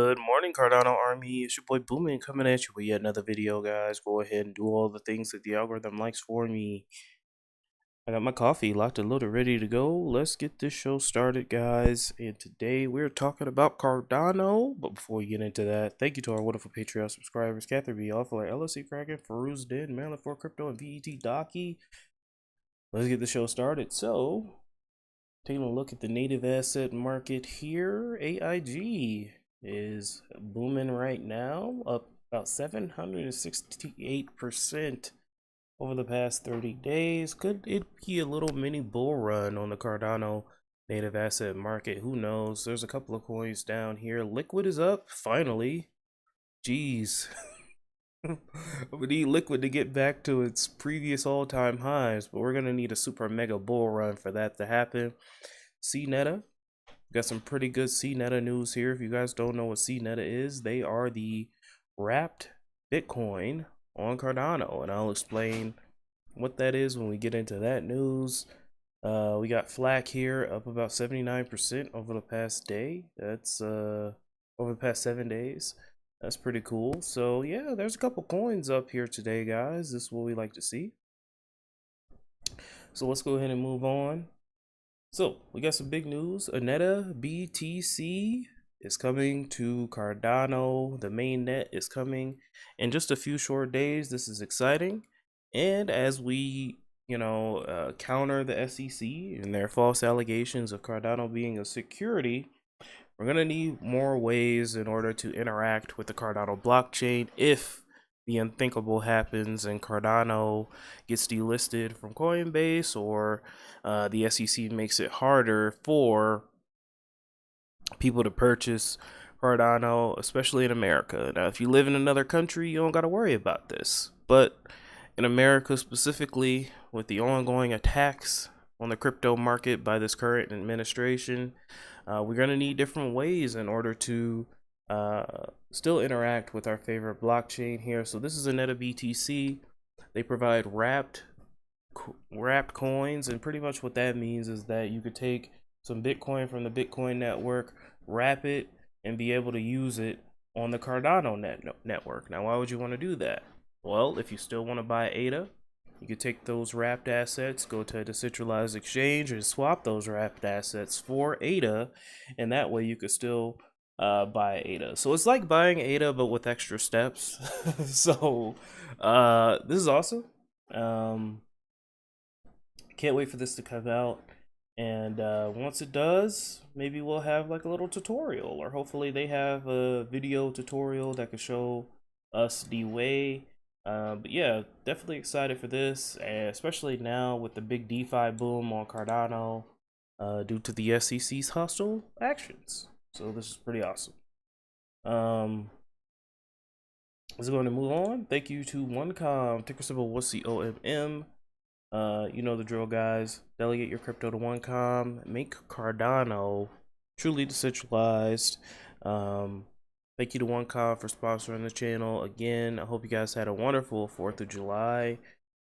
Good morning, Cardano Army. It's your boy Boomin coming at you with yet another video, guys. Go ahead and do all the things that the algorithm likes for me. I got my coffee locked and loaded, ready to go. Let's get this show started, guys. And today we're talking about Cardano. But before we get into that, thank you to our wonderful Patreon subscribers: Catherine B, Awful, LSC Kraken, Feruz Den, Maryland for Crypto, and VET Docky. Let's get the show started. So, taking a look at the native asset market here, AIG is booming right now, up about 768% over the past 30 days. Could it be a little mini bull run on the Cardano native asset market? Who knows? There's a couple of coins down here. Liquid is up, finally. Jeez. We need Liquid to get back to its previous all-time highs, but we're going to need a super mega bull run for that to happen. CNETA. Got some pretty good CNETA news here. If you guys don't know what CNETA is, they are the wrapped Bitcoin on Cardano, and I'll explain what that is when we get into that news. We got FLAC here up about 79% over the past day. That's over the past 7 days. That's pretty cool. So yeah, there's a couple coins up here today, guys. This is what we like to see. So let's go ahead and move on. So we got some big news. Oneta BTC is coming to Cardano. The main net is coming in just a few short days. This is exciting. And as we, counter the SEC and their false allegations of Cardano being a security, we're going to need more ways in order to interact with the Cardano blockchain if the unthinkable happens and Cardano gets delisted from Coinbase, or the SEC makes it harder for people to purchase Cardano, especially in America. Now, if you live in another country, you don't got to worry about this. But in America specifically, with the ongoing attacks on the crypto market by this current administration, we're going to need different ways in order to still interact with our favorite blockchain here. So this is Oneta BTC. They provide wrapped coins, and pretty much what that means is that you could take some Bitcoin from the Bitcoin network, wrap it, and be able to use it on the Cardano network. Now, why would you want to do that? Well, if you still want to buy ADA, you could take those wrapped assets, go to a decentralized exchange, and swap those wrapped assets for ADA, and that way you could still buy ADA. So it's like buying ADA but with extra steps. So this is awesome. Can't wait for this to come out, and once it does, maybe we'll have like a little tutorial, or hopefully they have a video tutorial that could show us the way. But yeah, definitely excited for this, especially now with the big DeFi boom on Cardano due to the SEC's hostile actions. So this is pretty awesome. Let's go on and move on. Thank you to Onecom, ticker symbol ONCOMM. You know the drill, guys. Delegate your crypto to Onecom. Make Cardano truly decentralized. Thank you to Onecom for sponsoring the channel. Again, I hope you guys had a wonderful 4th of July.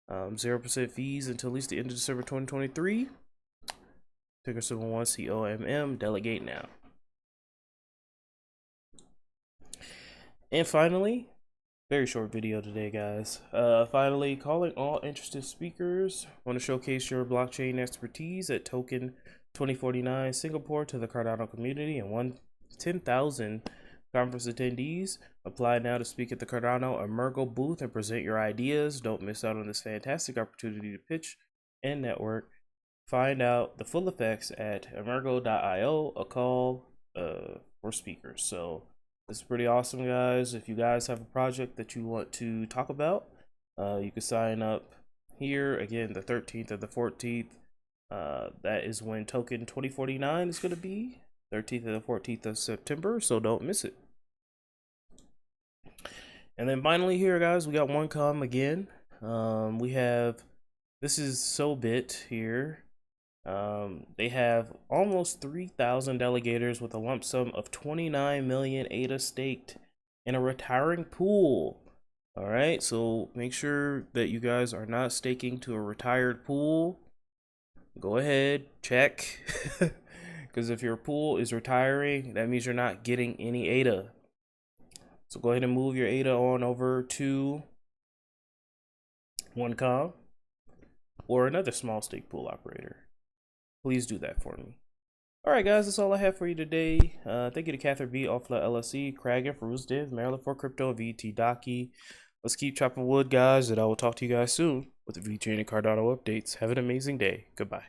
0% fees until at least the end of December 2023. Ticker symbol ONCOMM. Delegate now. And finally, very short video today, guys. Finally, calling all interested speakers. Want to showcase your blockchain expertise at Token 2049 Singapore to the Cardano community and 10,000 conference attendees. Apply now to speak at the Cardano EMURGO booth and present your ideas. Don't miss out on this fantastic opportunity to pitch and network. Find out the full effects at emurgo.io, a call for speakers. So this is pretty awesome, guys. If you guys have a project that you want to talk about, you can sign up here. Again, the 13th or the 14th. That is when Token 2049 is going to be. 13th and the 14th of September, so don't miss it. And then finally here, guys, we got Onecom again. We have, this is SoBit here. They have almost 3,000 delegators with a lump sum of 29 million ADA staked in a retiring pool. All right, so make sure that you guys are not staking to a retired pool. Go ahead, check. Because if your pool is retiring, that means you're not getting any ADA. So go ahead and move your ADA on over to Onecom or another small stake pool operator. Please do that for me. All right, guys, that's all I have for you today. Thank you to Catherine B, Offla LSE, Kragan, Faruz Div, Maryland for Crypto, VT Docky. Let's keep chopping wood, guys, and I will talk to you guys soon with the Vechain and Cardano updates. Have an amazing day. Goodbye.